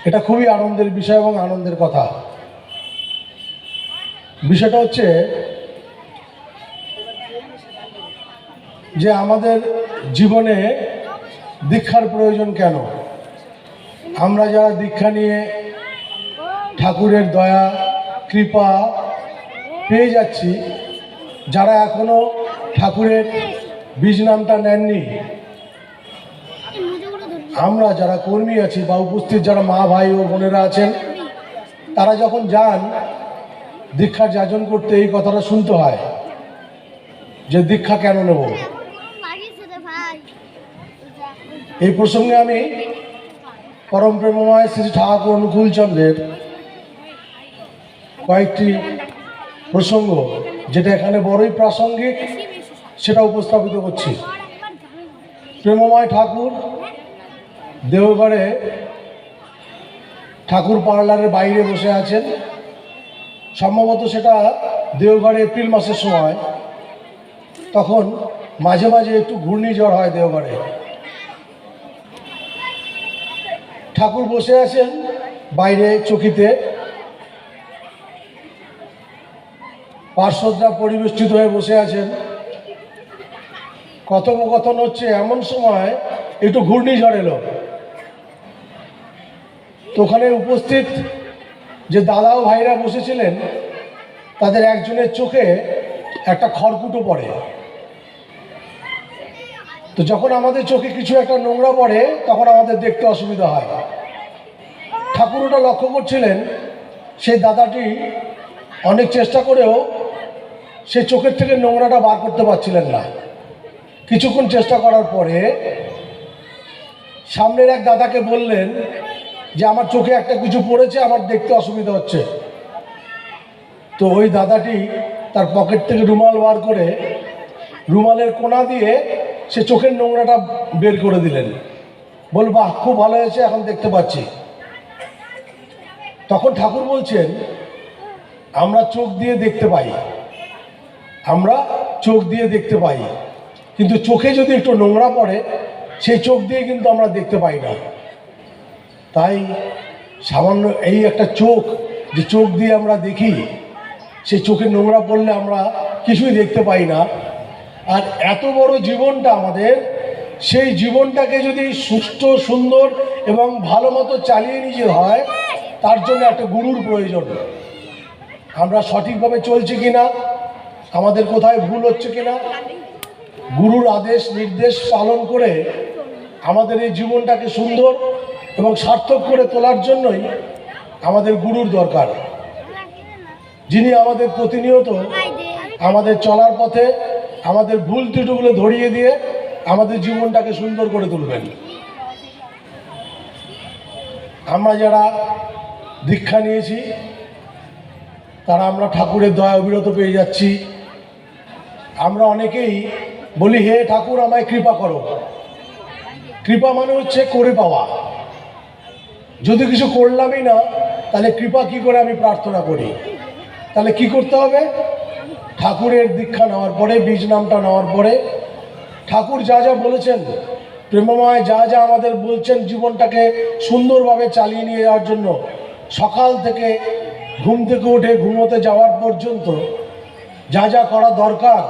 এটা খুবই আনন্দের বিষয় এবং আনন্দের কথা। বিষয়টা হচ্ছে যে আমাদের জীবনে দীক্ষার প্রয়োজন কেন। আমরা যারা দীক্ষা নিয়ে ঠাকুরের দয়া কৃপা পেয়ে যাচ্ছি, যারা এখনো ঠাকুরের বীজ নামটা নেননি, আমরা যারা কর্মী আছি বা উপস্থিত যারা মা ভাই ও বোনেরা আছেন, তারা যখন যান দীক্ষার যাজন করতে, এই কথাটা শুনতে হয় যে দীক্ষা কেন নেব। এই প্রসঙ্গে আমি পরম প্রেমময় শ্রী ঠাকুর অনুকূলচন্দ্রের কয়েকটি প্রসঙ্গ, যেটা এখানে বড়ই প্রাসঙ্গিক, সেটা উপস্থাপিত করছি। প্রেমময় ঠাকুর দেওঘরে ঠাকুর পার্লারের বাইরে বসে আছেন। সম্ভবত সেটা দেওঘরে এপ্রিল মাসের সময়। তখন মাঝে মাঝে একটু ঘূর্ণিঝড় হয় দেওঘরে। ঠাকুর বসে আছেন বাইরে চকিতে, পার্শ্বদরা পরিবেষ্টিত হয়ে বসে আছেন, কথোপকথন হচ্ছে। এমন সময় একটু ঘূর্ণিঝড় এলো। তো ওখানে উপস্থিত যে দাদা ও ভাইরা বসেছিলেন, তাদের একজনের চোখে একটা খড়কুটো পড়ে। তো যখন আমাদের চোখে কিছু একটা নোংরা পড়ে, তখন আমাদের দেখতে অসুবিধা হয়। ঠাকুর ওটা লক্ষ্য করছিলেন। সেই দাদাটি অনেক চেষ্টা করেও সে চোখের থেকে নোংরাটা বার করতে পারছিলেন না। কিছুক্ষণ চেষ্টা করার পরে সামনের এক দাদাকে বললেন যে আমার চোখে একটা কিছু পড়েছে, আমার দেখতে অসুবিধা হচ্ছে। তো ওই দাদাটি তার পকেট থেকে রুমাল বার করে রুমালের কোনা দিয়ে সে চোখের নোংরাটা বের করে দিলেন। বল, বাহ, খুব ভালো হয়েছে, এখন দেখতে পাচ্ছি। তখন ঠাকুর বলছেন, আমরা চোখ দিয়ে দেখতে পাই, আমরা চোখ দিয়ে দেখতে পাই, কিন্তু চোখে যদি একটু নোংরা পড়ে, সেই চোখ দিয়ে কিন্তু আমরা দেখতে পাই না। তাই সামান্য এই একটা চোখ, যে চোখ দিয়ে আমরা দেখি, সেই চোখে নোংরা পড়লে আমরা কিছুই দেখতে পাই না। আর এত বড় জীবনটা আমাদের, সেই জীবনটাকে যদি সুস্থ সুন্দর এবং ভালো মতো চালিয়ে নিতে হয়, তার জন্য একটা গুরুর প্রয়োজন। আমরা সঠিকভাবে চলছি কিনা, আমাদের কোথায় ভুল হচ্ছে কিনা, গুরুর আদেশ নির্দেশ পালন করে আমাদের এই জীবনটাকে সুন্দর এবং সার্থক করে তোলার জন্যই আমাদের গুরুর দরকার, যিনি আমাদের প্রতিনিয়ত আমাদের চলার পথে আমাদের ভুল ত্রুটিগুলো ধরিয়ে দিয়ে আমাদের জীবনটাকে সুন্দর করে তুলবেন। আমরা যারা দীক্ষা নিয়েছি, তারা আমরা ঠাকুরের দয়া অবিরত পেয়ে যাচ্ছি। আমরা অনেকেই বলি, হে ঠাকুর আমায় কৃপা করো। কৃপা মানে হচ্ছে করে পাওয়া। যদি কিছু করলামই না, তাহলে কৃপা কি করে আমি প্রার্থনা করি? তাহলে কি করতে হবে? ঠাকুরের দীক্ষা নেওয়ার পরে, বীজ নামটা নেওয়ার পরে, ঠাকুর যা যা বলেছেন, প্রেমময় যা যা আমাদের বলছেন জীবনটাকে সুন্দরভাবে চালিয়ে নিয়ে যাওয়ার জন্য, সকাল থেকে ঘুম থেকে উঠে ঘুমোতে যাওয়ার পর্যন্ত যা যা করা দরকার,